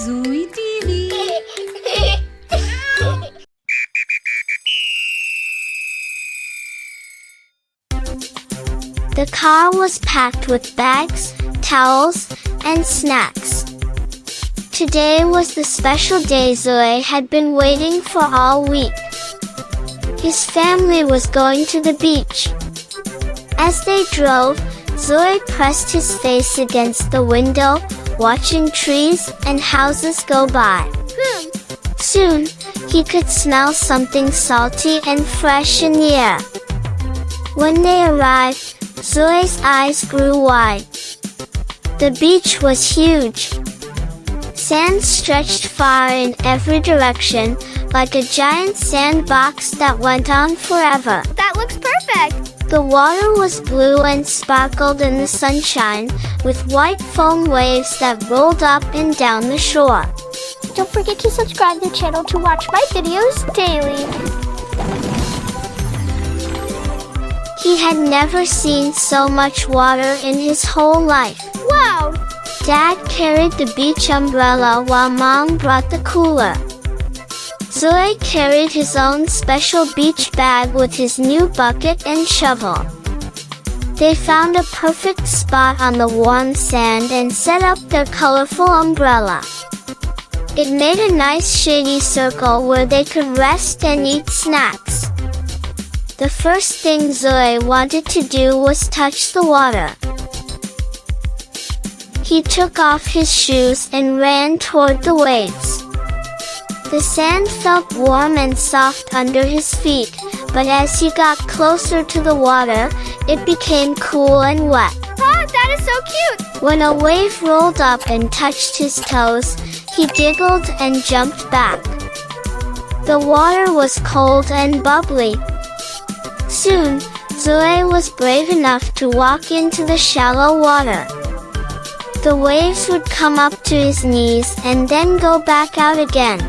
Zui TV. The car was packed with bags, towels, and snacks. Today was the special day Zui had been waiting for all week. His family was going to the beach. As they drove, Zui pressed his face against the window, watching trees and houses go by. Soon, he could smell something salty and fresh in the air. When they arrived, Zui's eyes grew wide. The beach was huge. Sand stretched far in every direction, like a giant sandbox that went on forever. That looks perfect! The water was blue and sparkled in the sunshine, with white foam waves that rolled up and down the shore. Don't forget to subscribe to the channel to watch my videos daily. He had never seen so much water in his whole life. Wow! Dad carried the beach umbrella while Mom brought the cooler. Zui carried his own special beach bag with his new bucket and shovel. They found a perfect spot on the warm sand and set up their colorful umbrella. It made a nice shady circle where they could rest and eat snacks. The first thing Zui wanted to do was touch the water. He took off his shoes and ran toward the waves. The sand felt warm and soft under his feet, but as he got closer to the water, it became cool and wet. Ah, that is so cute! When a wave rolled up and touched his toes, he giggled and jumped back. The water was cold and bubbly. Soon, Zui was brave enough to walk into the shallow water. The waves would come up to his knees and then go back out again.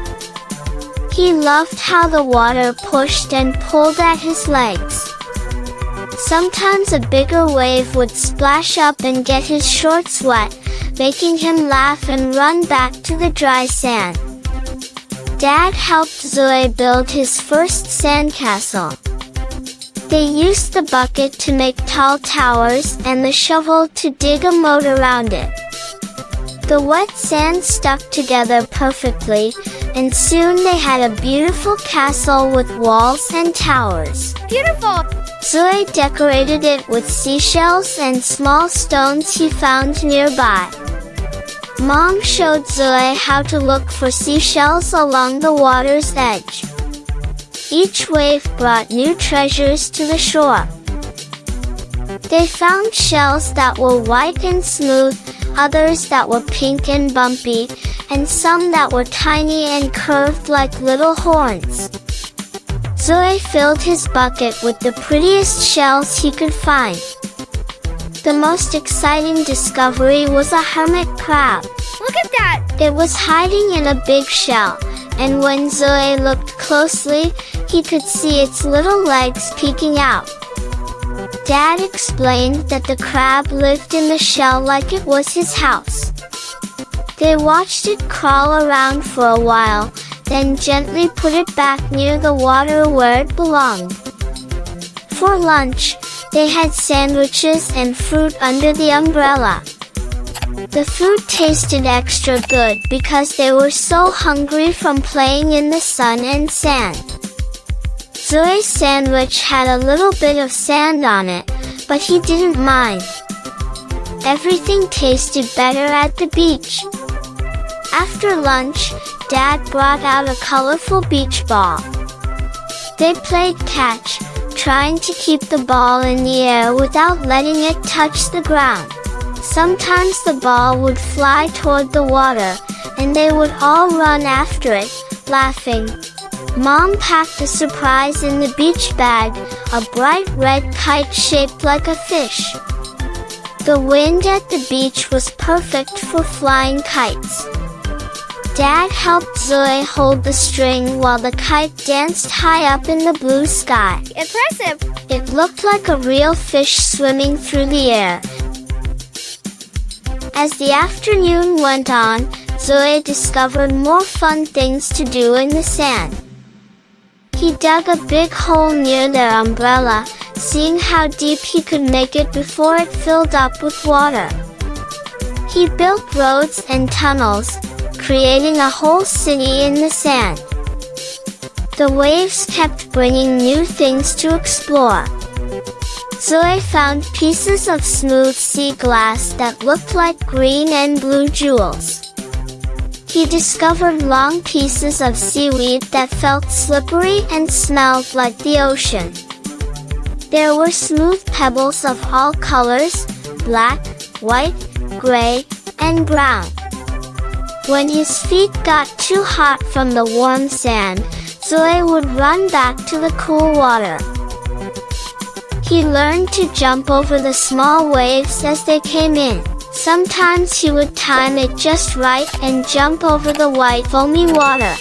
He loved how the water pushed and pulled at his legs. Sometimes a bigger wave would splash up and get his shorts wet, making him laugh and run back to the dry sand. Dad helped Zui build his first sandcastle. They used the bucket to make tall towers and the shovel to dig a moat around it. The wet sand stuck together perfectly, and soon they had a beautiful castle with walls and towers. Beautiful! Zui decorated it with seashells and small stones he found nearby. Mom showed Zui how to look for seashells along the water's edge. Each wave brought new treasures to the shore. They found shells that were white and smooth, others that were pink and bumpy, and some that were tiny and curved like little horns. Zui filled his bucket with the prettiest shells he could find. The most exciting discovery was a hermit crab. Look at that! It was hiding in a big shell, and when Zui looked closely, he could see its little legs peeking out. Dad explained that the crab lived in the shell like it was his house. They watched it crawl around for a while, then gently put it back near the water where it belonged. For lunch, they had sandwiches and fruit under the umbrella. The food tasted extra good because they were so hungry from playing in the sun and sand. Zui's sandwich had a little bit of sand on it, but he didn't mind. Everything tasted better at the beach. After lunch, Dad brought out a colorful beach ball. They played catch, trying to keep the ball in the air without letting it touch the ground. Sometimes the ball would fly toward the water, and they would all run after it, laughing. Mom packed a surprise in the beach bag, a bright red kite shaped like a fish. The wind at the beach was perfect for flying kites. Dad helped Zui hold the string while the kite danced high up in the blue sky. Impressive! It looked like a real fish swimming through the air. As the afternoon went on, Zui discovered more fun things to do in the sand. He dug a big hole near their umbrella, seeing how deep he could make it before it filled up with water. He built roads and tunnels, creating a whole city in the sand. The waves kept bringing new things to explore. Zui found pieces of smooth sea glass that looked like green and blue jewels. He discovered long pieces of seaweed that felt slippery and smelled like the ocean. There were smooth pebbles of all colors, black, white, gray, and brown. When his feet got too hot from the warm sand, Zui would run back to the cool water. He learned to jump over the small waves as they came in. Sometimes he would time it just right and jump over the white foamy water.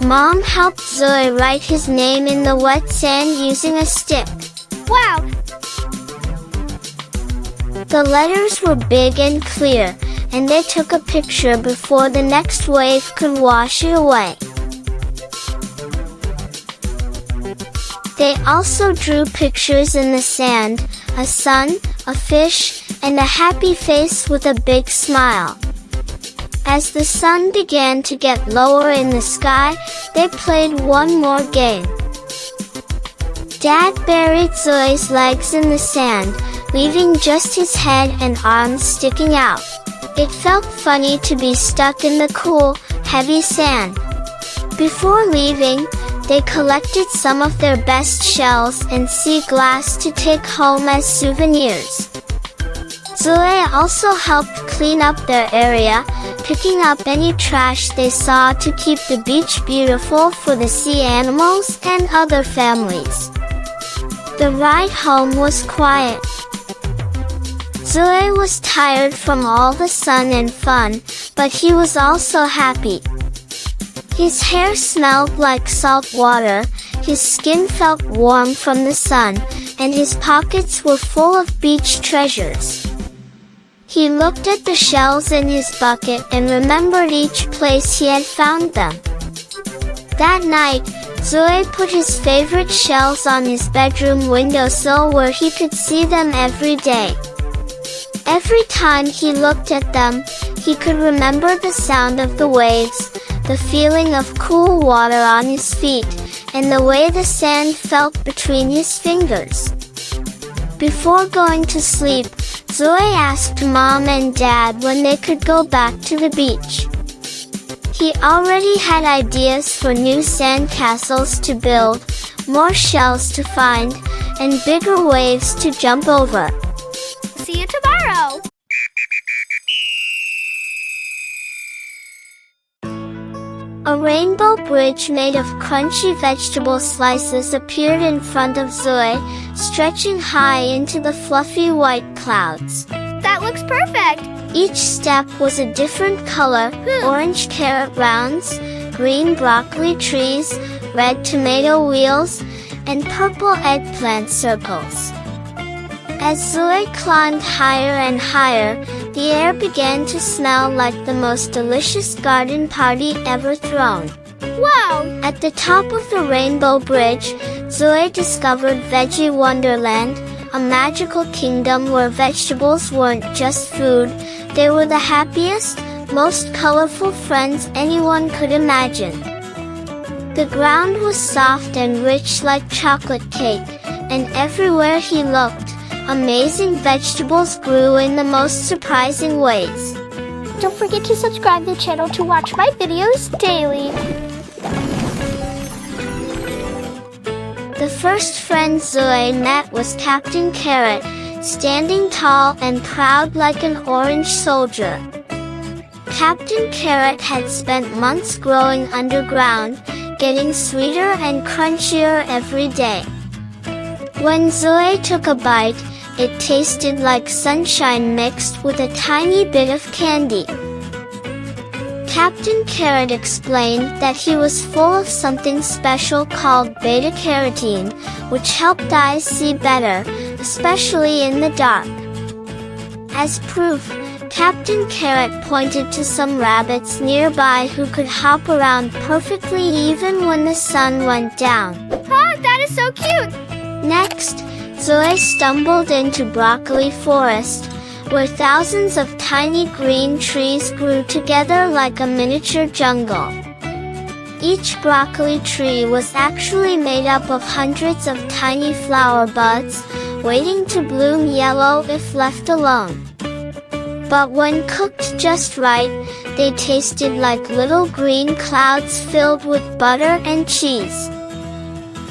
Mom helped Zui write his name in the wet sand using a stick. Wow! The letters were big and clear, and they took a picture before the next wave could wash it away. They also drew pictures in the sand, a sun, a fish, and a happy face with a big smile. As the sun began to get lower in the sky, they played one more game. Dad buried Zui's legs in the sand, leaving just his head and arms sticking out. It felt funny to be stuck in the cool, heavy sand. Before leaving, they collected some of their best shells and sea glass to take home as souvenirs. Zui also helped clean up their area, picking up any trash they saw to keep the beach beautiful for the sea animals and other families. The ride home was quiet. Zui was tired from all the sun and fun, but he was also happy. His hair smelled like salt water, his skin felt warm from the sun, and his pockets were full of beach treasures. He looked at the shells in his bucket and remembered each place he had found them. That night, Zui put his favorite shells on his bedroom windowsill where he could see them every day. Every time he looked at them, he could remember the sound of the waves, the feeling of cool water on his feet, and the way the sand felt between his fingers. Before going to sleep, Zui asked Mom and Dad when they could go back to the beach. He already had ideas for new sandcastles to build, more shells to find, and bigger waves to jump over. See you tomorrow! A rainbow bridge made of crunchy vegetable slices appeared in front of Zui, stretching high into the fluffy white clouds. That looks perfect! Each step was a different color, orange carrot rounds, green broccoli trees, red tomato wheels, and purple eggplant circles. As Zui climbed higher and higher, the air began to smell like the most delicious garden party ever thrown. Wow! At the top of the rainbow bridge, Zui discovered Veggie Wonderland, a magical kingdom where vegetables weren't just food, they were the happiest, most colorful friends anyone could imagine. The ground was soft and rich like chocolate cake, and everywhere he looked, amazing vegetables grew in the most surprising ways. Don't forget to subscribe to the channel to watch my videos daily. The first friend Zui met was Captain Carrot, standing tall and proud like an orange soldier. Captain Carrot had spent months growing underground, getting sweeter and crunchier every day. When Zui took a bite, it tasted like sunshine mixed with a tiny bit of candy. Captain Carrot explained that he was full of something special called beta-carotene, which helped eyes see better, especially in the dark. As proof, Captain Carrot pointed to some rabbits nearby who could hop around perfectly even when the sun went down. Oh, that is so cute! Next, Zoe stumbled into Broccoli Forest, where thousands of tiny green trees grew together like a miniature jungle. Each broccoli tree was actually made up of hundreds of tiny flower buds, waiting to bloom yellow if left alone. But when cooked just right, they tasted like little green clouds filled with butter and cheese.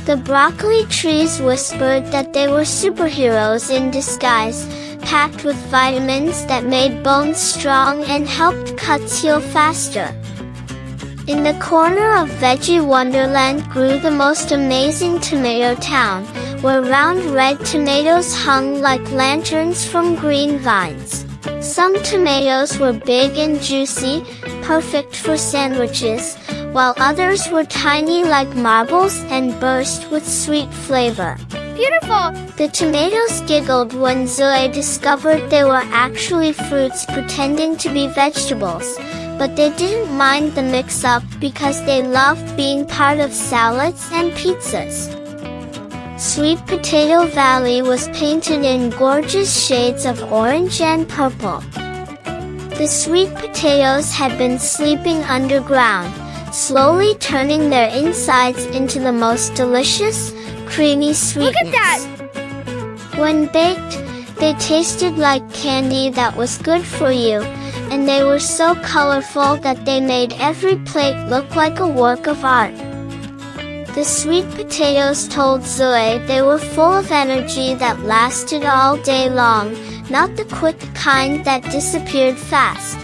The broccoli trees whispered that they were superheroes in disguise, packed with vitamins that made bones strong and helped cuts heal faster. In the corner of Veggie Wonderland grew the most amazing tomato town, where round red tomatoes hung like lanterns from green vines. Some tomatoes were big and juicy, perfect for sandwiches, while others were tiny like marbles and burst with sweet flavor. Beautiful! The tomatoes giggled when Zoe discovered they were actually fruits pretending to be vegetables, but they didn't mind the mix-up because they loved being part of salads and pizzas. Sweet Potato Valley was painted in gorgeous shades of orange and purple. The sweet potatoes had been sleeping underground, slowly turning their insides into the most delicious, creamy sweetness. Look at that! When baked, they tasted like candy that was good for you, and they were so colorful that they made every plate look like a work of art. The sweet potatoes told Zoe they were full of energy that lasted all day long, not the quick kind that disappeared fast.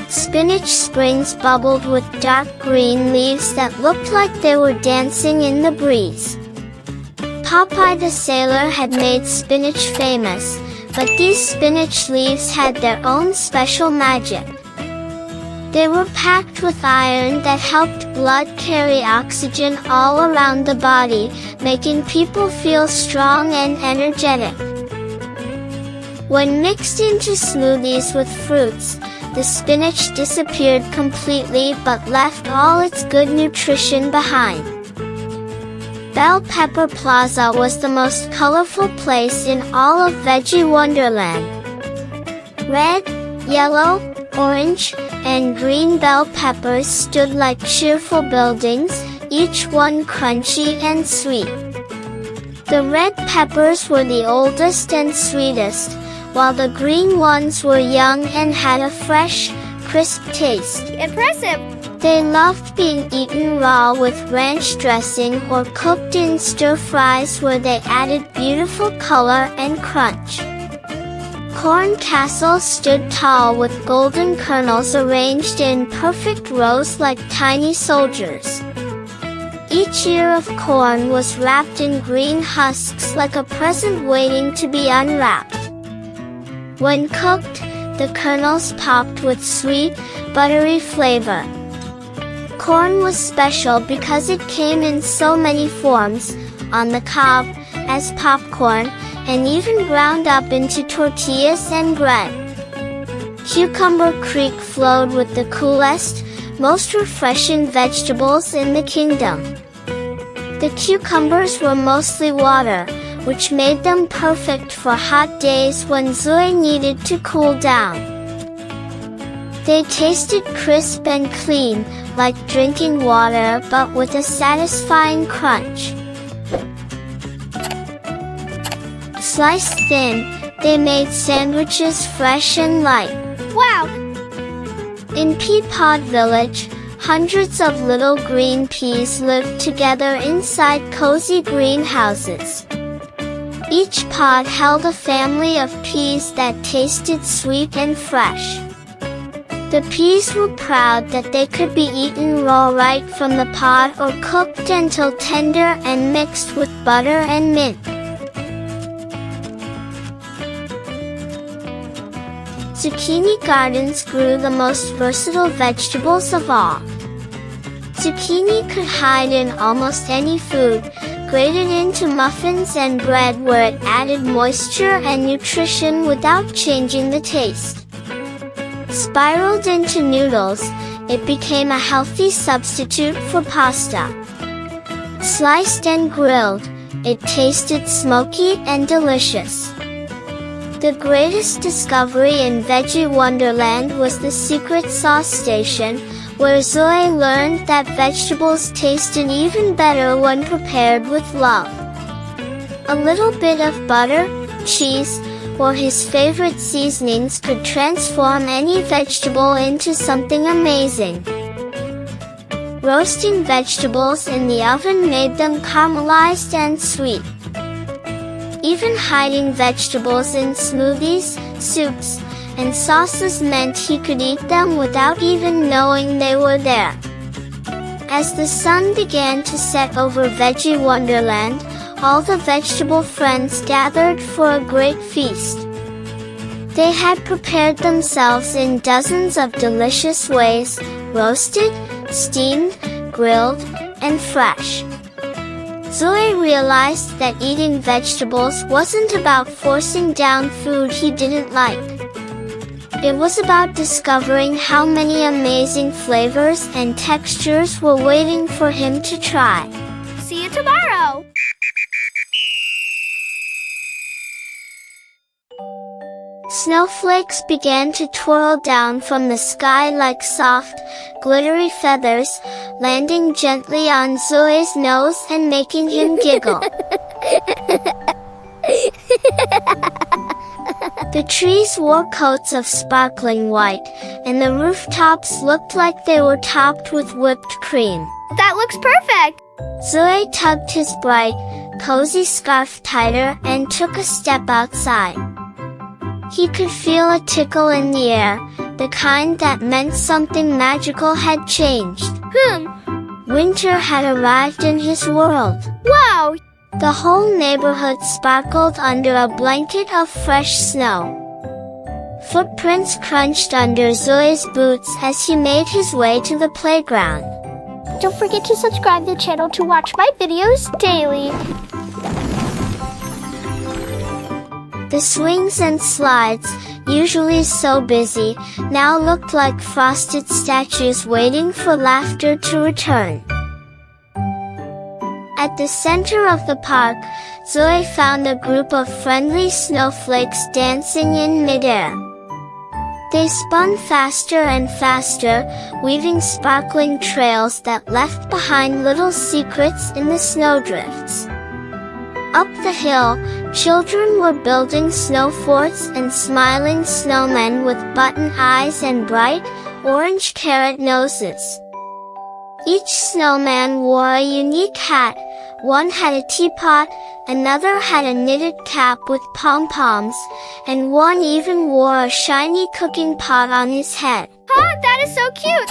Spinach springs bubbled with dark green leaves that looked like they were dancing in the breeze. Popeye the Sailor had made spinach famous, but these spinach leaves had their own special magic. They were packed with iron that helped blood carry oxygen all around the body, making people feel strong and energetic. When mixed into smoothies with fruits, the spinach disappeared completely but left all its good nutrition behind. Bell Pepper Plaza was the most colorful place in all of Veggie Wonderland. Red, yellow, orange, and green bell peppers stood like cheerful buildings, each one crunchy and sweet. The red peppers were the oldest and sweetest, while the green ones were young and had a fresh, crisp taste. Impressive! They loved being eaten raw with ranch dressing or cooked in stir-fries where they added beautiful color and crunch. Corn castles stood tall with golden kernels arranged in perfect rows like tiny soldiers. Each ear of corn was wrapped in green husks like a present waiting to be unwrapped. When cooked, the kernels popped with sweet, buttery flavor. Corn was special because it came in so many forms, on the cob, as popcorn, and even ground up into tortillas and bread. Cucumber Creek flowed with the coolest, most refreshing vegetables in the kingdom. The cucumbers were mostly water, which made them perfect for hot days when Zoe needed to cool down. They tasted crisp and clean, like drinking water but with a satisfying crunch. Sliced thin, they made sandwiches fresh and light. Wow! In Pea Pod Village, hundreds of little green peas lived together inside cozy greenhouses. Each pod held a family of peas that tasted sweet and fresh. The peas were proud that they could be eaten raw right from the pod or cooked until tender and mixed with butter and mint. Zucchini gardens grew the most versatile vegetables of all. Zucchini could hide in almost any food, grated into muffins and bread where it added moisture and nutrition without changing the taste. Spiraled into noodles, it became a healthy substitute for pasta. Sliced and grilled, it tasted smoky and delicious. The greatest discovery in Veggie Wonderland was the secret sauce station, where Zui learned that vegetables tasted even better when prepared with love. A little bit of butter, cheese, or his favorite seasonings could transform any vegetable into something amazing. Roasting vegetables in the oven made them caramelized and sweet. Even hiding vegetables in smoothies, soups, and sauces meant he could eat them without even knowing they were there. As the sun began to set over Veggie Wonderland, all the vegetable friends gathered for a great feast. They had prepared themselves in dozens of delicious ways: roasted, steamed, grilled, and fresh. Zui realized that eating vegetables wasn't about forcing down food he didn't like. It was about discovering how many amazing flavors and textures were waiting for him to try. See you tomorrow! Snowflakes began to twirl down from the sky like soft, glittery feathers, landing gently on Zui's nose and making him giggle. The trees wore coats of sparkling white, and the rooftops looked like they were topped with whipped cream. That looks perfect! Zui tugged his bright, cozy scarf tighter and took a step outside. He could feel a tickle in the air, the kind that meant something magical had changed. Winter had arrived in his world. Wow! The whole neighborhood sparkled under a blanket of fresh snow. Footprints crunched under Zui's boots as he made his way to the playground. Don't forget to subscribe to the channel to watch my videos daily. The swings and slides, usually so busy, now looked like frosted statues waiting for laughter to return. At the center of the park, Zui found a group of friendly snowflakes dancing in midair. They spun faster and faster, weaving sparkling trails that left behind little secrets in the snowdrifts. Up the hill, children were building snow forts and smiling snowmen with button eyes and bright, orange carrot noses. Each snowman wore a unique hat. One had a teapot, another had a knitted cap with pom-poms, and one even wore a shiny cooking pot on his head. That is so cute!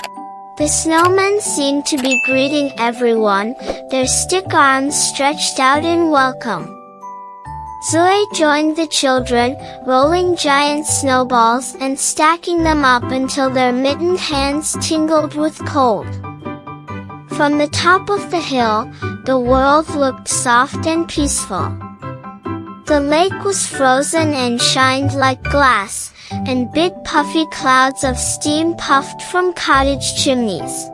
The snowmen seemed to be greeting everyone, their stick arms stretched out in welcome. Zui joined the children, rolling giant snowballs and stacking them up until their mittened hands tingled with cold. From the top of the hill, the world looked soft and peaceful. The lake was frozen and shined like glass, and big puffy clouds of steam puffed from cottage chimneys.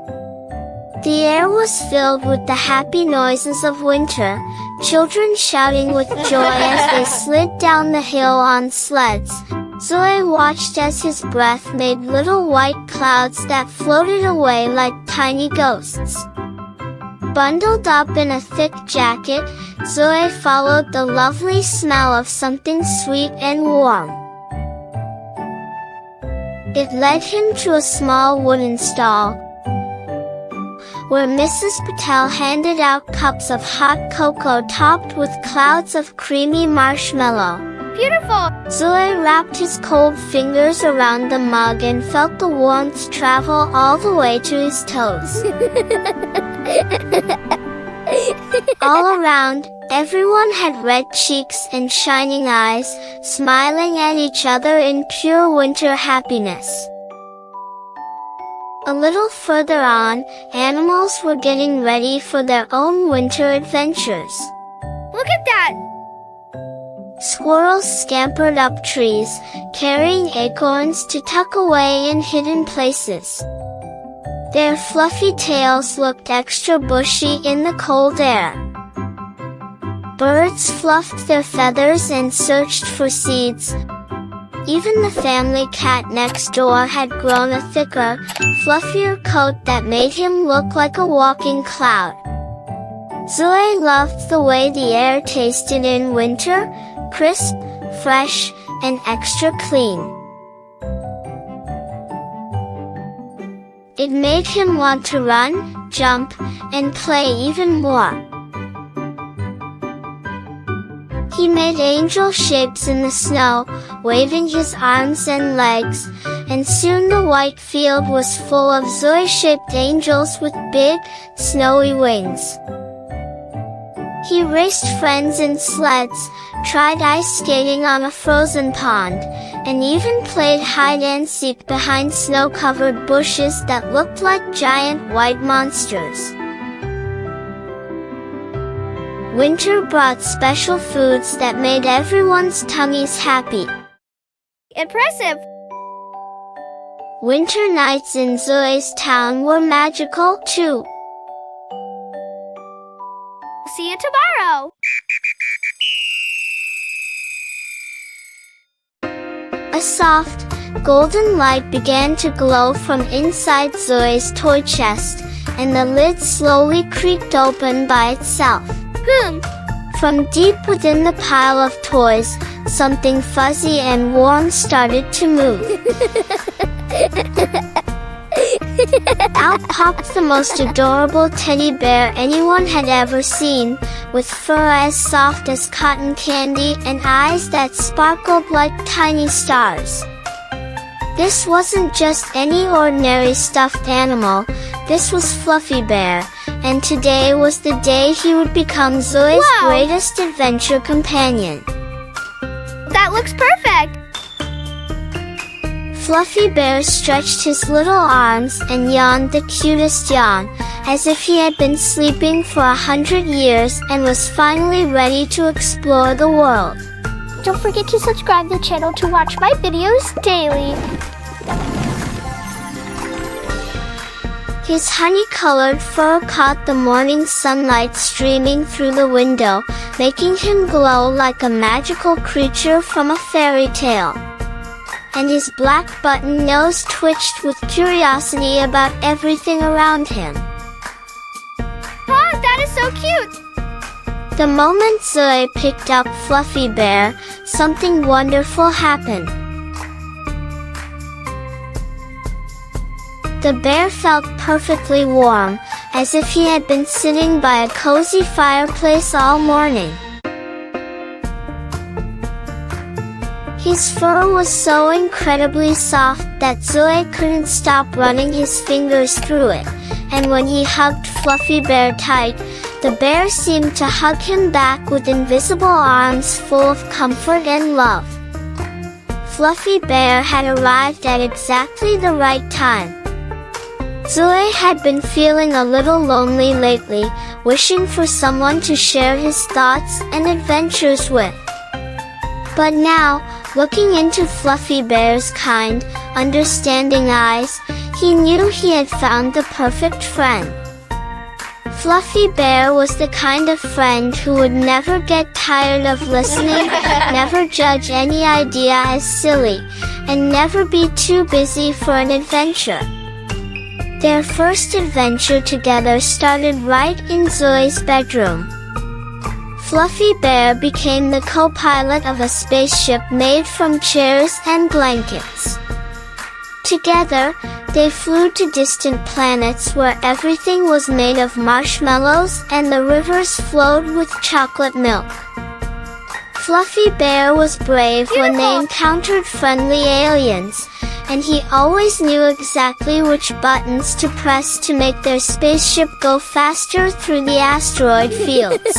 The air was filled with the happy noises of winter, children shouting with joy as they slid down the hill on sleds. Zui watched as his breath made little white clouds that floated away like tiny ghosts. Bundled up in a thick jacket, Zui followed the lovely smell of something sweet and warm. It led him to a small wooden stall, where Mrs. Patel handed out cups of hot cocoa topped with clouds of creamy marshmallow. Beautiful! Zui wrapped his cold fingers around the mug and felt the warmth travel all the way to his toes. All around, everyone had red cheeks and shining eyes, smiling at each other in pure winter happiness. A little further on, animals were getting ready for their own winter adventures. Look at that! Squirrels scampered up trees, carrying acorns to tuck away in hidden places. Their fluffy tails looked extra bushy in the cold air. Birds fluffed their feathers and searched for seeds. Even the family cat next door had grown a thicker, fluffier coat that made him look like a walking cloud. Zui loved the way the air tasted in winter, crisp, fresh, and extra clean. It made him want to run, jump, and play even more. He made angel shapes in the snow, waving his arms and legs, and soon the white field was full of Zui-shaped angels with big, snowy wings. He raced friends in sleds, tried ice skating on a frozen pond, and even played hide-and-seek behind snow-covered bushes that looked like giant white monsters. Winter brought special foods that made everyone's tummies happy. Impressive! Winter nights in Zui's town were magical, too. See you tomorrow! A soft, golden light began to glow from inside Zui's toy chest, and the lid slowly creaked open by itself. Boom! From deep within the pile of toys, something fuzzy and warm started to move. Out popped the most adorable teddy bear anyone had ever seen, with fur as soft as cotton candy and eyes that sparkled like tiny stars. This wasn't just any ordinary stuffed animal, this was Fluffy Bear, and today was the day he would become Zui's greatest adventure companion. That looks perfect! Fluffy Bear stretched his little arms and yawned the cutest yawn, as if he had been sleeping for 100 years and was finally ready to explore the world. Don't forget to subscribe to the channel to watch my videos daily. His honey-colored fur caught the morning sunlight streaming through the window, making him glow like a magical creature from a fairy tale. And his black button nose twitched with curiosity about everything around him. Oh, that is so cute! The moment Zui picked up Fluffy Bear, something wonderful happened. The bear felt perfectly warm, as if he had been sitting by a cozy fireplace all morning. His fur was so incredibly soft that Zui couldn't stop running his fingers through it, and when he hugged Fluffy Bear tight, the bear seemed to hug him back with invisible arms full of comfort and love. Fluffy Bear had arrived at exactly the right time. Zui had been feeling a little lonely lately, wishing for someone to share his thoughts and adventures with. But now, looking into Fluffy Bear's kind, understanding eyes, he knew he had found the perfect friend. Fluffy Bear was the kind of friend who would never get tired of listening, never judge any idea as silly, and never be too busy for an adventure. Their first adventure together started right in Zui's bedroom. Fluffy Bear became the co-pilot of a spaceship made from chairs and blankets. Together, they flew to distant planets where everything was made of marshmallows and the rivers flowed with chocolate milk. Fluffy Bear was brave when they encountered friendly aliens, and he always knew exactly which buttons to press to make their spaceship go faster through the asteroid fields.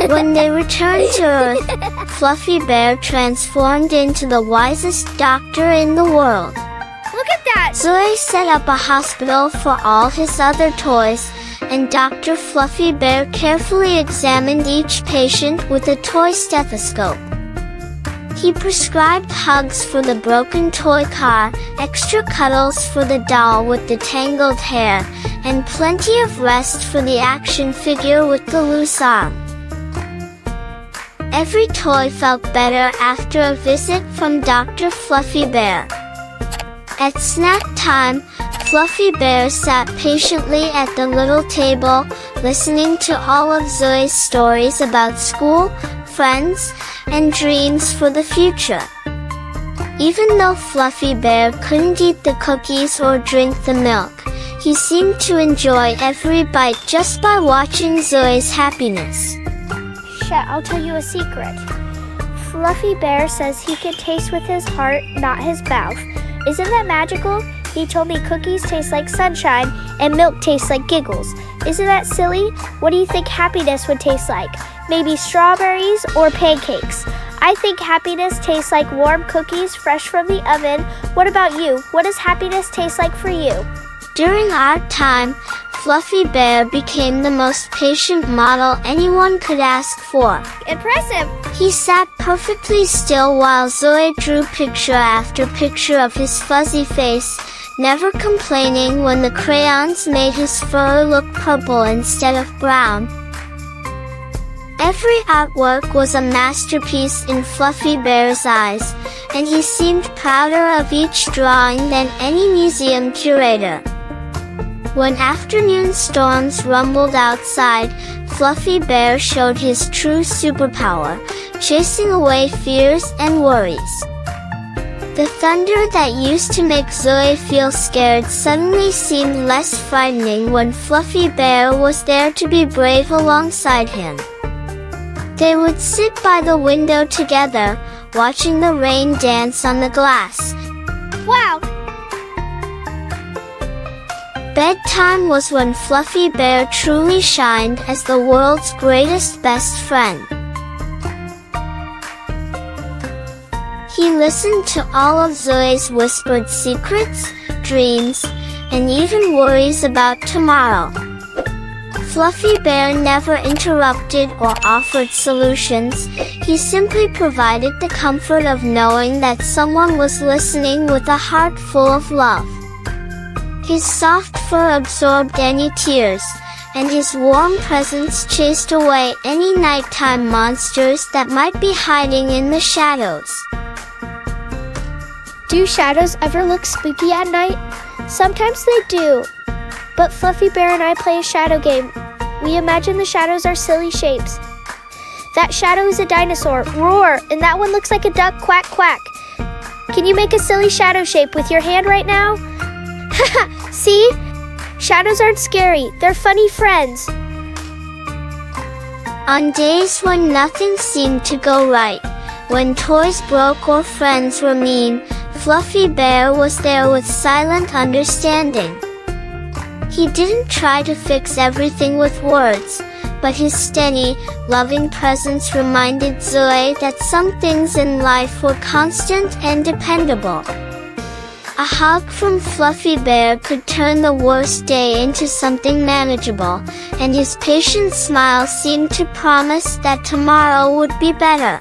When they returned to Earth, Fluffy Bear transformed into the wisest doctor in the world. Look at that! Zui set up a hospital for all his other toys, and Dr. Fluffy Bear carefully examined each patient with a toy stethoscope. He prescribed hugs for the broken toy car, extra cuddles for the doll with the tangled hair, and plenty of rest for the action figure with the loose arm. Every toy felt better after a visit from Dr. Fluffy Bear. At snack time, Fluffy Bear sat patiently at the little table, listening to all of Zui's stories about school, friends, and dreams for the future. Even though Fluffy Bear couldn't eat the cookies or drink the milk, he seemed to enjoy every bite just by watching Zui's happiness. I'll tell you a secret. Fluffy Bear says he can taste with his heart, not his mouth. Isn't that magical? He told me cookies taste like sunshine and milk tastes like giggles. Isn't that silly? What do you think happiness would taste like? Maybe strawberries or pancakes? I think happiness tastes like warm cookies fresh from the oven. What about you? What does happiness taste like for you? During our time, Fluffy Bear became the most patient model anyone could ask for. Impressive! He sat perfectly still while Zui drew picture after picture of his fuzzy face, never complaining when the crayons made his fur look purple instead of brown. Every artwork was a masterpiece in Fluffy Bear's eyes, and he seemed prouder of each drawing than any museum curator. When afternoon storms rumbled outside, Fluffy Bear showed his true superpower, chasing away fears and worries. The thunder that used to make Zui feel scared suddenly seemed less frightening when Fluffy Bear was there to be brave alongside him. They would sit by the window together, watching the rain dance on the glass. Wow! Bedtime was when Fluffy Bear truly shined as the world's greatest best friend. He listened to all of Zui's whispered secrets, dreams, and even worries about tomorrow. Fluffy Bear never interrupted or offered solutions. He simply provided the comfort of knowing that someone was listening with a heart full of love. His soft fur absorbed any tears, and his warm presence chased away any nighttime monsters that might be hiding in the shadows. Do shadows ever look spooky at night? Sometimes they do. But Fluffy Bear and I play a shadow game. We imagine the shadows are silly shapes. That shadow is a dinosaur, roar, and that one looks like a duck, quack, quack. Can you make a silly shadow shape with your hand right now? Haha, see? Shadows aren't scary, they're funny friends. On days when nothing seemed to go right, when toys broke or friends were mean, Fluffy Bear was there with silent understanding. He didn't try to fix everything with words, but his steady, loving presence reminded Zui that some things in life were constant and dependable. A hug from Fluffy Bear could turn the worst day into something manageable, and his patient smile seemed to promise that tomorrow would be better.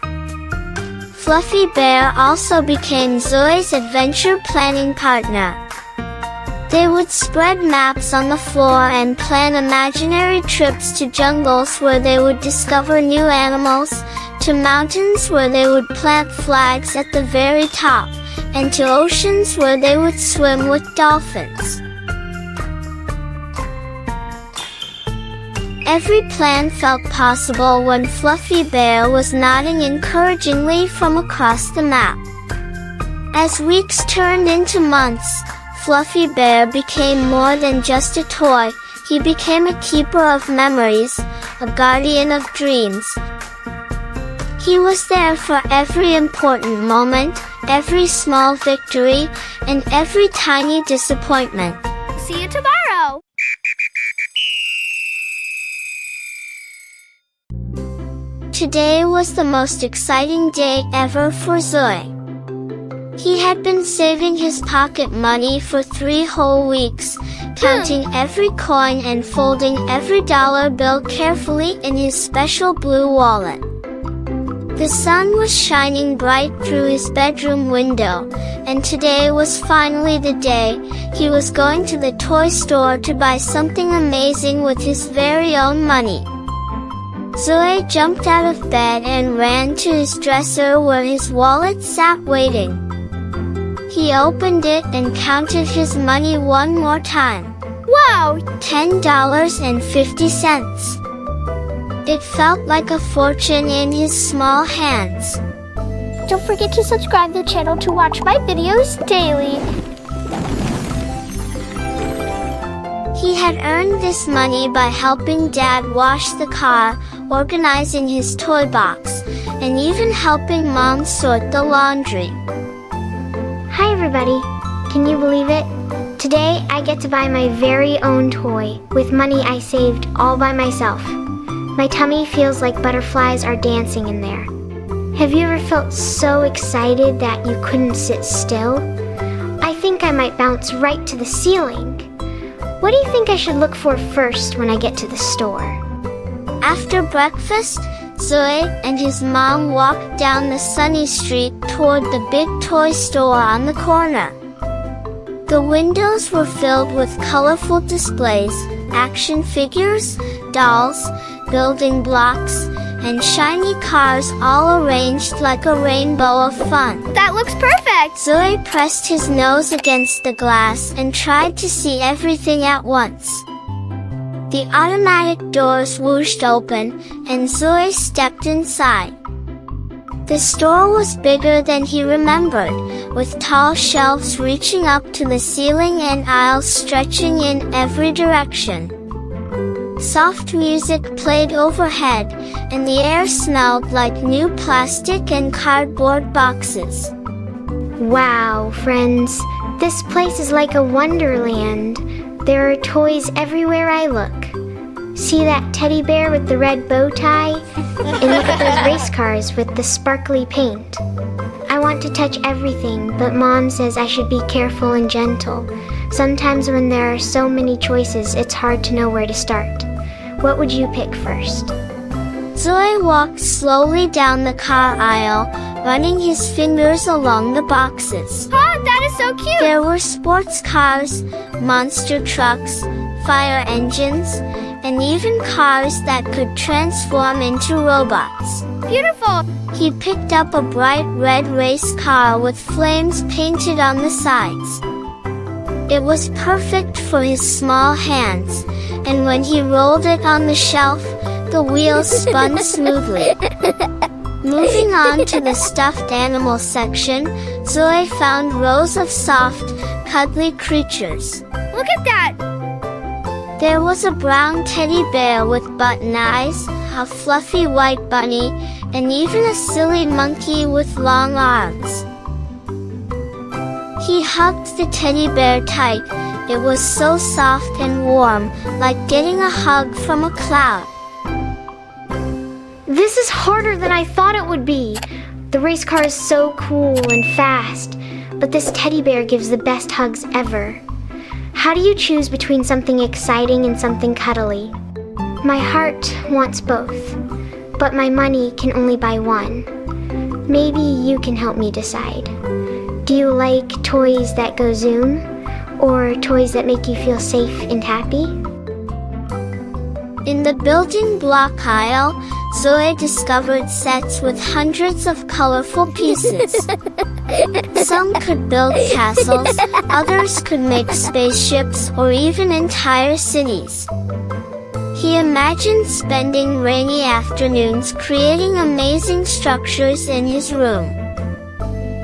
Fluffy Bear also became Zui's adventure planning partner. They would spread maps on the floor and plan imaginary trips to jungles where they would discover new animals, to mountains where they would plant flags at the very top, and to oceans where they would swim with dolphins. Every plan felt possible when Fluffy Bear was nodding encouragingly from across the map. As weeks turned into months, Fluffy Bear became more than just a toy. He became a keeper of memories, a guardian of dreams. He was there for every important moment, every small victory, and every tiny disappointment. See you tomorrow! Today was the most exciting day ever for Zui. He had been saving his pocket money for 3 whole weeks, counting every coin and folding every dollar bill carefully in his special blue wallet. The sun was shining bright through his bedroom window, and today was finally the day he was going to the toy store to buy something amazing with his very own money. Zui jumped out of bed and ran to his dresser where his wallet sat waiting. He opened it and counted his money one more time. Wow! $10.50. It felt like a fortune in his small hands. Don't forget to subscribe to the channel to watch my videos daily. He had earned this money by helping Dad wash the car, organizing his toy box, and even helping Mom sort the laundry. Hi everybody! Can you believe it? Today I get to buy my very own toy with money I saved all by myself. My tummy feels like butterflies are dancing in there. Have you ever felt so excited that you couldn't sit still? I think I might bounce right to the ceiling. What do you think I should look for first when I get to the store? After breakfast, Zui and his mom walked down the sunny street toward the big toy store on the corner. The windows were filled with colorful displays, action figures, dolls, building blocks, and shiny cars all arranged like a rainbow of fun. That looks perfect! Zui pressed his nose against the glass and tried to see everything at once. The automatic doors whooshed open, and Zui stepped inside. The store was bigger than he remembered, with tall shelves reaching up to the ceiling and aisles stretching in every direction. Soft music played overhead, and the air smelled like new plastic and cardboard boxes. Wow, friends, this place is like a wonderland. There are toys everywhere I look. See that teddy bear with the red bow tie? And look at those race cars with the sparkly paint. I want to touch everything, but Mom says I should be careful and gentle. Sometimes when there are so many choices, it's hard to know where to start. What would you pick first? Zui walked slowly down the car aisle, running his fingers along the boxes. Oh, that is so cute! There were sports cars, monster trucks, fire engines, and even cars that could transform into robots. Beautiful! He picked up a bright red race car with flames painted on the sides. It was perfect for his small hands, and when he rolled it on the shelf, the wheels spun smoothly. Moving on to the stuffed animal section, Zui found rows of soft, cuddly creatures. Look at that! There was a brown teddy bear with button eyes, a fluffy white bunny, and even a silly monkey with long arms. He hugged the teddy bear tight. It was so soft and warm, like getting a hug from a cloud. This is harder than I thought it would be. The race car is so cool and fast, but this teddy bear gives the best hugs ever. How do you choose between something exciting and something cuddly? My heart wants both, but my money can only buy one. Maybe you can help me decide. Do you like toys that go zoom, or toys that make you feel safe and happy? In the building block aisle, Zui discovered sets with hundreds of colorful pieces. Some could build castles, others could make spaceships or even entire cities. He imagined spending rainy afternoons creating amazing structures in his room.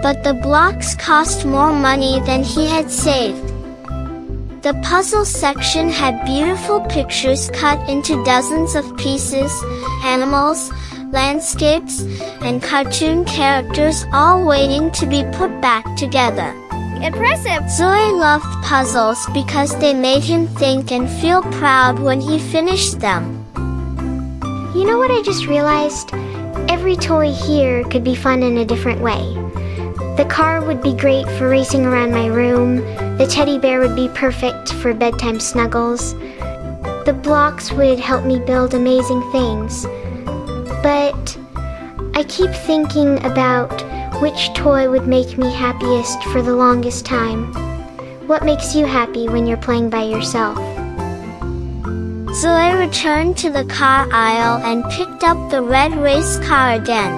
But the blocks cost more money than he had saved. The puzzle section had beautiful pictures cut into dozens of pieces, animals, landscapes, and cartoon characters all waiting to be put back together. Impressive! Zui loved puzzles because they made him think and feel proud when he finished them. You know what I just realized? Every toy here could be fun in a different way. The car would be great for racing around my room. The teddy bear would be perfect for bedtime snuggles. The blocks would help me build amazing things. But I keep thinking about which toy would make me happiest for the longest time. What makes you happy when you're playing by yourself? Zui returned to the car aisle and picked up the red race car again.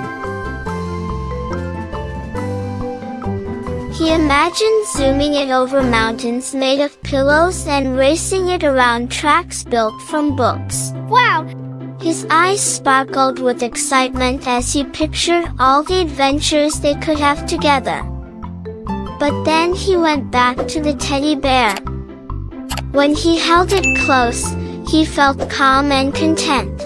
He imagined zooming it over mountains made of pillows and racing it around tracks built from books. Wow! His eyes sparkled with excitement as he pictured all the adventures they could have together. But then he went back to the teddy bear. When he held it close, he felt calm and content.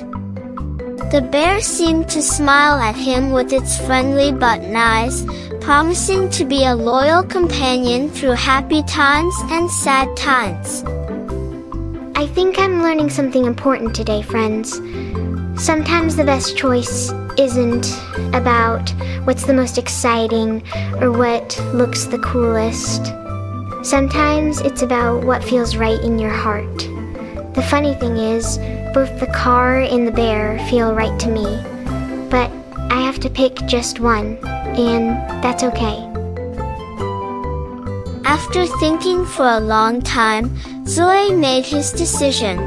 The bear seemed to smile at him with its friendly button eyes, promising to be a loyal companion through happy times and sad times. I think I'm learning something important today, friends. Sometimes the best choice isn't about what's the most exciting or what looks the coolest. Sometimes it's about what feels right in your heart. The funny thing is, both the car and the bear feel right to me, but I have to pick just one, and that's okay. After thinking for a long time, Zui made his decision.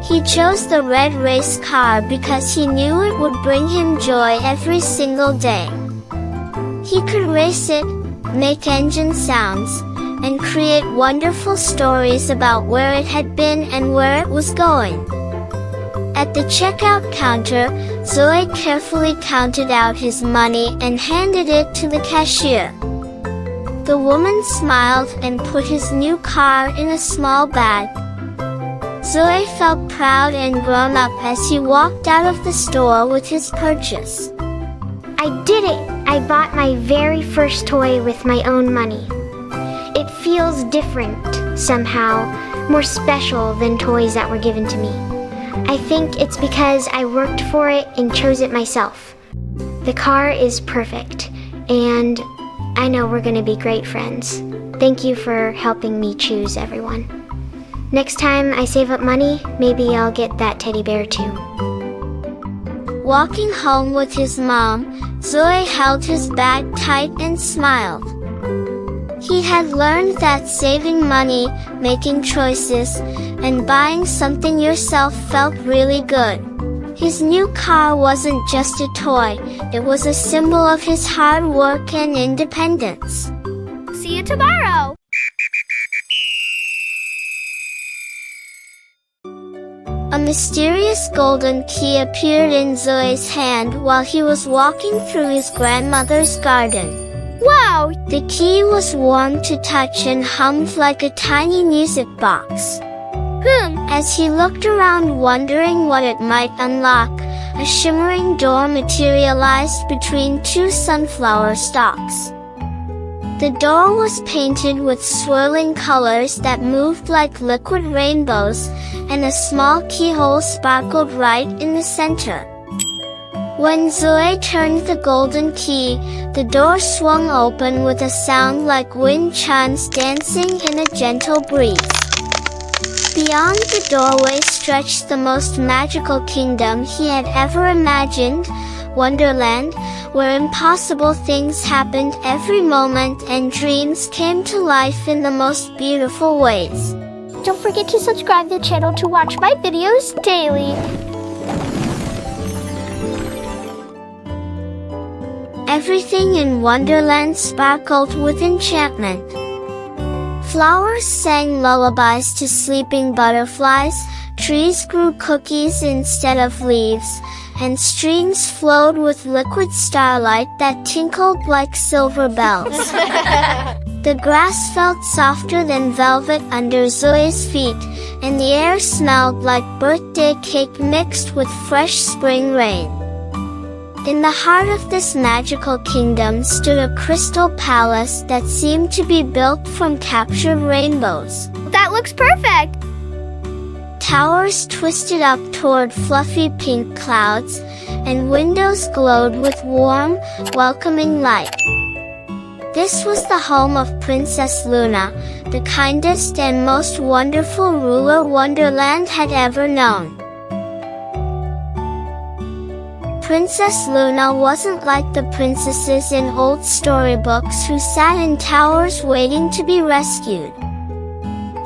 He chose the red race car because he knew it would bring him joy every single day. He could race it, make engine sounds, and create wonderful stories about where it had been and where it was going. At the checkout counter, Zui carefully counted out his money and handed it to the cashier. The woman smiled and put his new car in a small bag. Zui felt proud and grown up as he walked out of the store with his purchase. I did it! I bought my very first toy with my own money. It feels different, somehow, more special than toys that were given to me. I think it's because I worked for it and chose it myself. The car is perfect, and I know we're going to be great friends. Thank you for helping me choose everyone. Next time I save up money, maybe I'll get that teddy bear too. Walking home with his mom, Zui held his bag tight and smiled. He had learned that saving money, making choices, and buying something yourself felt really good. His new car wasn't just a toy, it was a symbol of his hard work and independence. See you tomorrow! A mysterious golden key appeared in Zui's hand while he was walking through his grandmother's garden. Wow! The key was warm to touch and hummed like a tiny music box. As he looked around wondering what it might unlock, a shimmering door materialized between two sunflower stalks. The door was painted with swirling colors that moved like liquid rainbows, and a small keyhole sparkled right in the center. When Zui turned the golden key, the door swung open with a sound like wind chimes dancing in a gentle breeze. Beyond the doorway stretched the most magical kingdom he had ever imagined, Wonderland, where impossible things happened every moment and dreams came to life in the most beautiful ways. Don't forget to subscribe to the channel to watch my videos daily. Everything in Wonderland sparkled with enchantment. Flowers sang lullabies to sleeping butterflies, trees grew cookies instead of leaves, and streams flowed with liquid starlight that tinkled like silver bells. The grass felt softer than velvet under Zui's feet, and the air smelled like birthday cake mixed with fresh spring rain. In the heart of this magical kingdom stood a crystal palace that seemed to be built from captured rainbows. That looks perfect! Towers twisted up toward fluffy pink clouds, and windows glowed with warm, welcoming light. This was the home of Princess Luna, the kindest and most wonderful ruler Wonderland had ever known. Princess Luna wasn't like the princesses in old storybooks who sat in towers waiting to be rescued.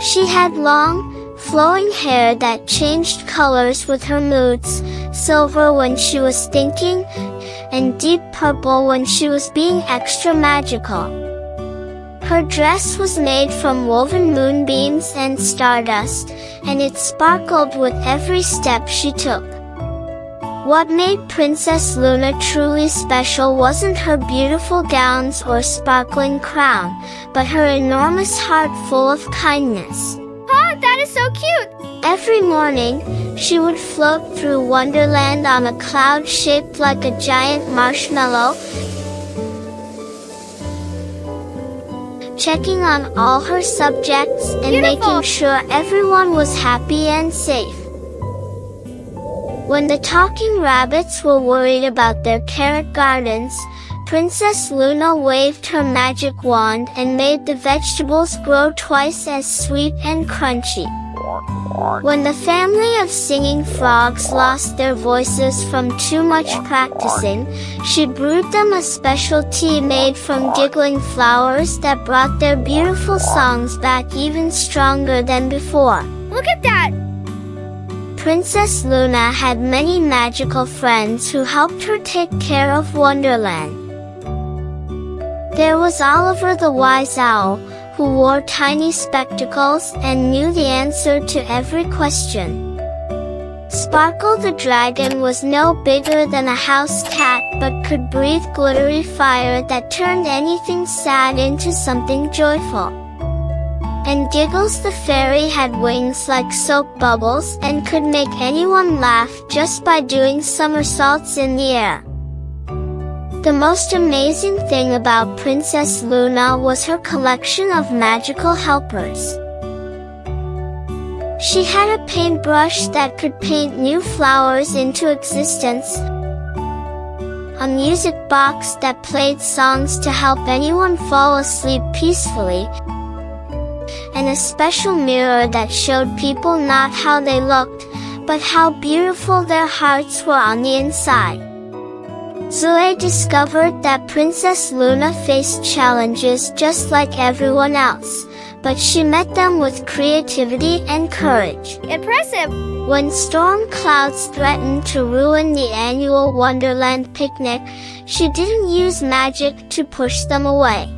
She had long, flowing hair that changed colors with her moods, silver when she was thinking, and deep purple when she was being extra magical. Her dress was made from woven moonbeams and stardust, and it sparkled with every step she took. What made Princess Luna truly special wasn't her beautiful gowns or sparkling crown, but her enormous heart full of kindness. Oh, that is so cute! Every morning, she would float through Wonderland on a cloud shaped like a giant marshmallow, checking on all her subjects and making sure everyone was happy and safe. When the talking rabbits were worried about their carrot gardens, Princess Luna waved her magic wand and made the vegetables grow twice as sweet and crunchy. When the family of singing frogs lost their voices from too much practicing, she brewed them a special tea made from giggling flowers that brought their beautiful songs back even stronger than before. Look at that! Princess Luna had many magical friends who helped her take care of Wonderland. There was Oliver the Wise Owl, who wore tiny spectacles and knew the answer to every question. Sparkle the Dragon was no bigger than a house cat but could breathe glittery fire that turned anything sad into something joyful. And Giggles the Fairy had wings like soap bubbles and could make anyone laugh just by doing somersaults in the air. The most amazing thing about Princess Luna was her collection of magical helpers. She had a paintbrush that could paint new flowers into existence, a music box that played songs to help anyone fall asleep peacefully, and a special mirror that showed people not how they looked, but how beautiful their hearts were on the inside. Zui discovered that Princess Luna faced challenges just like everyone else, but she met them with creativity and courage. Impressive! When storm clouds threatened to ruin the annual Wonderland picnic, she didn't use magic to push them away.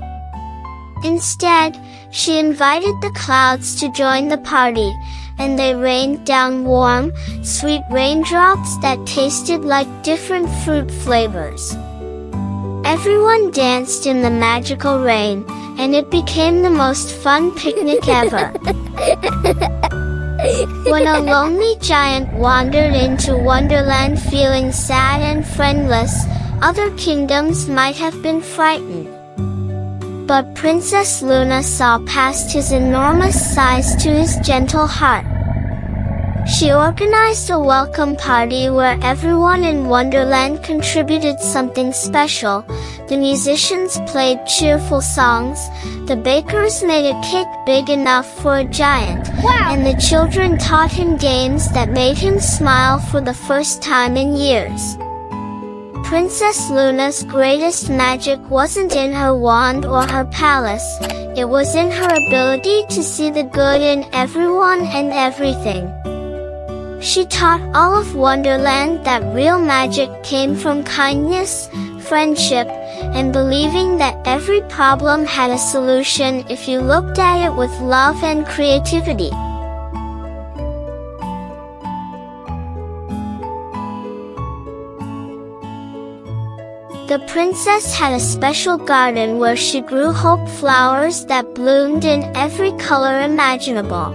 Instead, she invited the clouds to join the party, and they rained down warm, sweet raindrops that tasted like different fruit flavors. Everyone danced in the magical rain, and it became the most fun picnic ever. When a lonely giant wandered into Wonderland feeling sad and friendless, other kingdoms might have been frightened. But Princess Luna saw past his enormous size to his gentle heart. She organized a welcome party where everyone in Wonderland contributed something special. The musicians played cheerful songs, the bakers made a cake big enough for a giant, Wow. and the children taught him games that made him smile for the first time in years. Princess Luna's greatest magic wasn't in her wand or her palace, it was in her ability to see the good in everyone and everything. She taught all of Wonderland that real magic came from kindness, friendship, and believing that every problem had a solution if you looked at it with love and creativity. The princess had a special garden where she grew hope flowers that bloomed in every color imaginable.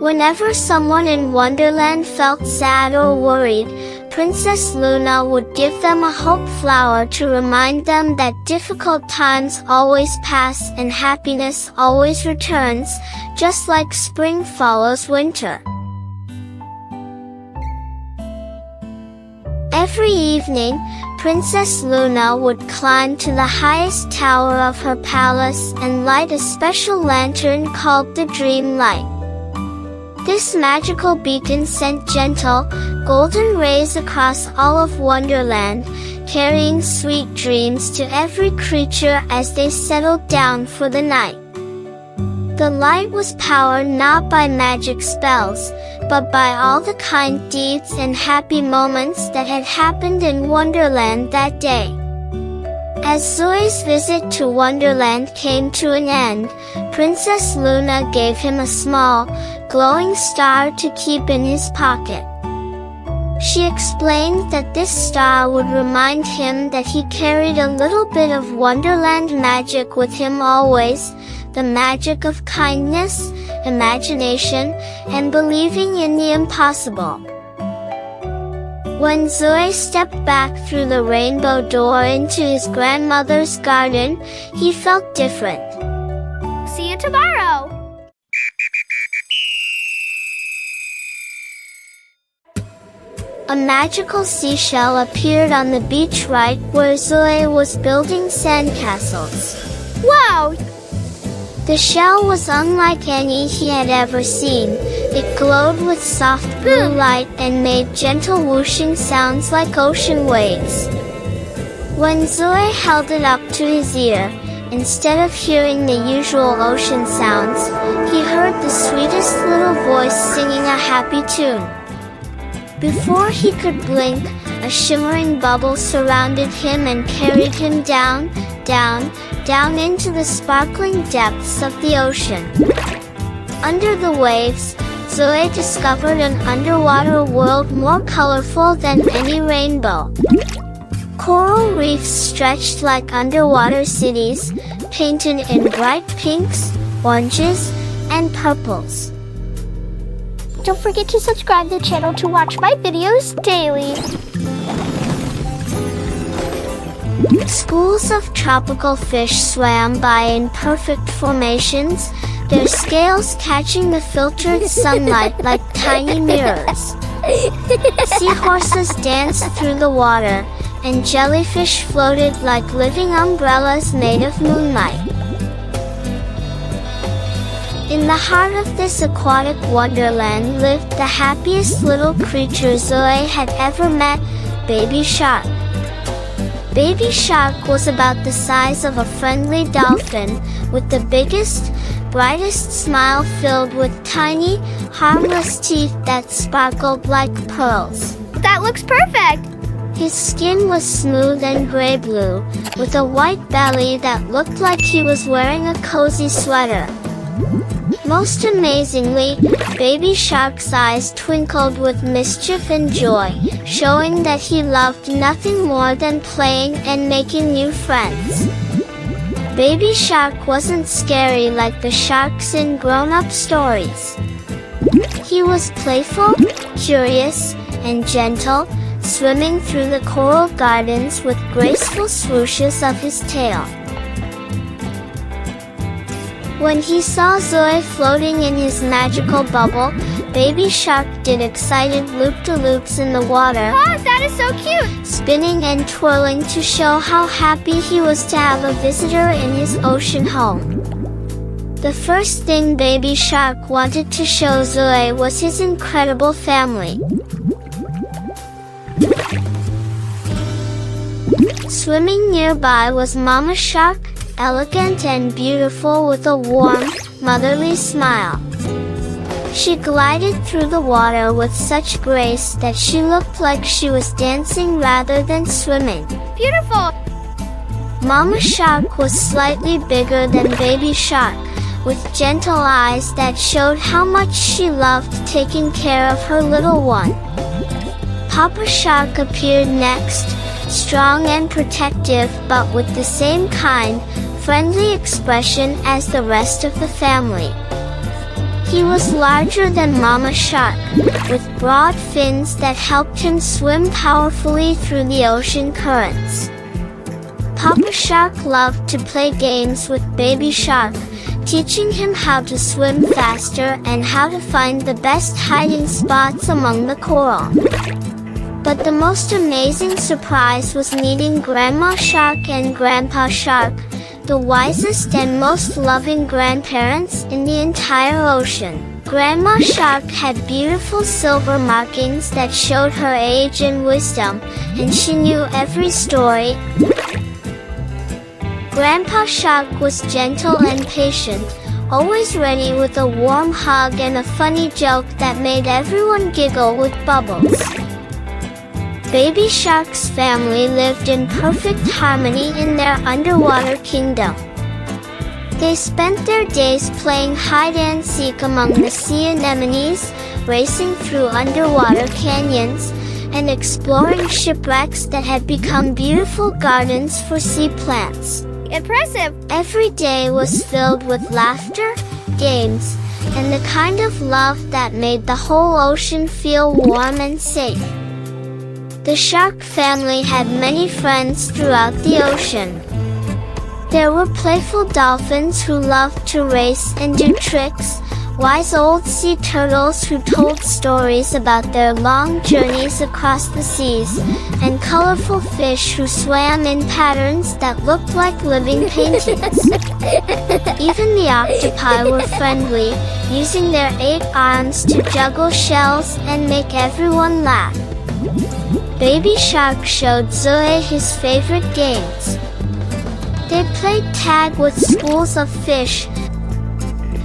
Whenever someone in Wonderland felt sad or worried, Princess Luna would give them a hope flower to remind them that difficult times always pass and happiness always returns, just like spring follows winter. Every evening, Princess Luna would climb to the highest tower of her palace and light a special lantern called the Dream Light. This magical beacon sent gentle, golden rays across all of Wonderland, carrying sweet dreams to every creature as they settled down for the night. The light was powered not by magic spells, but by all the kind deeds and happy moments that had happened in Wonderland that day. As Zui's visit to Wonderland came to an end, Princess Luna gave him a small, glowing star to keep in his pocket. She explained that this star would remind him that he carried a little bit of Wonderland magic with him always, the magic of kindness, imagination, and believing in the impossible. When Zui stepped back through the rainbow door into his grandmother's garden, he felt different. See you tomorrow! A magical seashell appeared on the beach right where Zui was building sandcastles. Wow! The shell was unlike any he had ever seen. It glowed with soft blue light and made gentle whooshing sounds like ocean waves. When Zui held it up to his ear, instead of hearing the usual ocean sounds, he heard the sweetest little voice singing a happy tune. Before he could blink, a shimmering bubble surrounded him and carried him down, down, down into the sparkling depths of the ocean. Under the waves, Zui discovered an underwater world more colorful than any rainbow. Coral reefs stretched like underwater cities, painted in bright pinks, oranges, and purples. Don't forget to subscribe to the channel to watch my videos daily. Schools of tropical fish swam by in perfect formations, their scales catching the filtered sunlight like tiny mirrors. Seahorses danced through the water, and jellyfish floated like living umbrellas made of moonlight. In the heart of this aquatic wonderland lived the happiest little creature Zui had ever met, Baby Shark. Baby Shark was about the size of a friendly dolphin, with the biggest, brightest smile filled with tiny, harmless teeth that sparkled like pearls. That looks perfect! His skin was smooth and gray-blue, with a white belly that looked like he was wearing a cozy sweater. Most amazingly, Baby Shark's eyes twinkled with mischief and joy, showing that he loved nothing more than playing and making new friends. Baby Shark wasn't scary like the sharks in grown-up stories. He was playful, curious, and gentle, swimming through the coral gardens with graceful swooshes of his tail. When he saw Zui floating in his magical bubble, Baby Shark did excited loop-de-loops in the water. Oh, that is so cute! Spinning and twirling to show how happy he was to have a visitor in his ocean home. The first thing Baby Shark wanted to show Zui was his incredible family. Swimming nearby was Mama Shark, elegant and beautiful with a warm, motherly smile. She glided through the water with such grace that she looked like she was dancing rather than swimming. Beautiful! Mama Shark was slightly bigger than Baby Shark, with gentle eyes that showed how much she loved taking care of her little one. Papa Shark appeared next, strong and protective but with the same kind, friendly expression as the rest of the family. He was larger than Mama Shark, with broad fins that helped him swim powerfully through the ocean currents. Papa Shark loved to play games with Baby Shark, teaching him how to swim faster and how to find the best hiding spots among the coral. But the most amazing surprise was meeting Grandma Shark and Grandpa Shark, the wisest and most loving grandparents in the entire ocean. Grandma Shark had beautiful silver markings that showed her age and wisdom, and she knew every story. Grandpa Shark was gentle and patient, always ready with a warm hug and a funny joke that made everyone giggle with bubbles. Baby Shark's family lived in perfect harmony in their underwater kingdom. They spent their days playing hide-and-seek among the sea anemones, racing through underwater canyons, and exploring shipwrecks that had become beautiful gardens for sea plants. Impressive! Every day was filled with laughter, games, and the kind of love that made the whole ocean feel warm and safe. The shark family had many friends throughout the ocean. There were playful dolphins who loved to race and do tricks, wise old sea turtles who told stories about their long journeys across the seas, and colorful fish who swam in patterns that looked like living paintings. Even the octopi were friendly, using their 8 arms to juggle shells and make everyone laugh. Baby Shark showed Zui his favorite games. They played tag with schools of fish,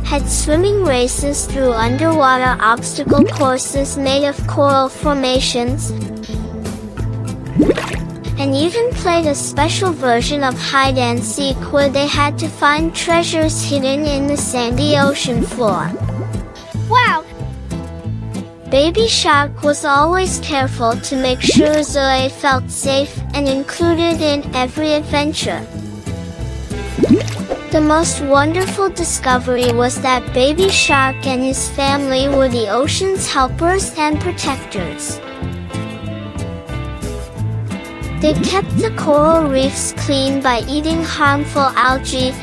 had swimming races through underwater obstacle courses made of coral formations, and even played a special version of hide-and-seek where they had to find treasures hidden in the sandy ocean floor. Wow! Baby Shark was always careful to make sure Zui felt safe and included in every adventure. The most wonderful discovery was that Baby Shark and his family were the ocean's helpers and protectors. They kept the coral reefs clean by eating harmful algae,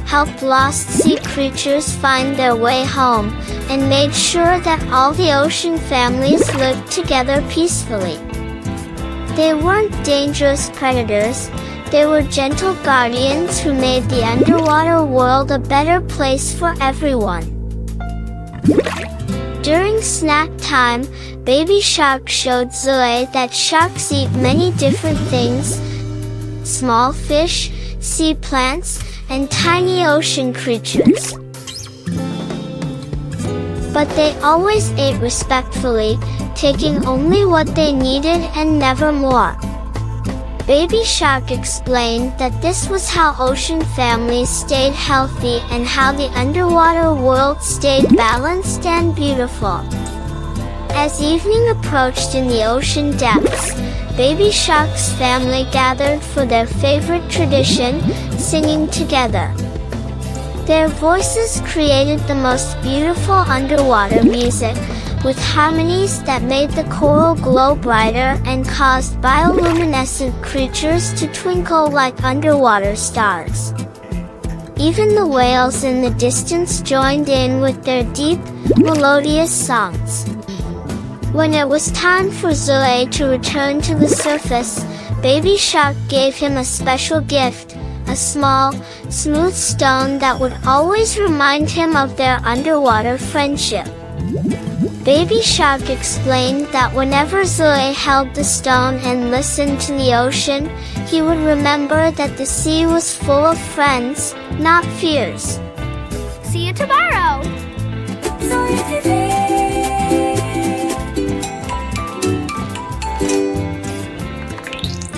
helped lost sea creatures find their way home, and made sure that all the ocean families lived together peacefully. They weren't dangerous predators. They were gentle guardians who made the underwater world a better place for everyone. During snack time, Baby Shark showed Zui that sharks eat many different things: small fish, sea plants, and tiny ocean creatures. But they always ate respectfully, taking only what they needed and never more. Baby Shark explained that this was how ocean families stayed healthy and how the underwater world stayed balanced and beautiful. As evening approached in the ocean depths, Baby Shark's family gathered for their favorite tradition, singing together. Their voices created the most beautiful underwater music, with harmonies that made the coral glow brighter and caused bioluminescent creatures to twinkle like underwater stars. Even the whales in the distance joined in with their deep, melodious songs. When it was time for Zui to return to the surface, Baby Shark gave him a special gift, a small, smooth stone that would always remind him of their underwater friendship. Baby Shark explained that whenever Zui held the stone and listened to the ocean, he would remember that the sea was full of friends, not fears. See you tomorrow!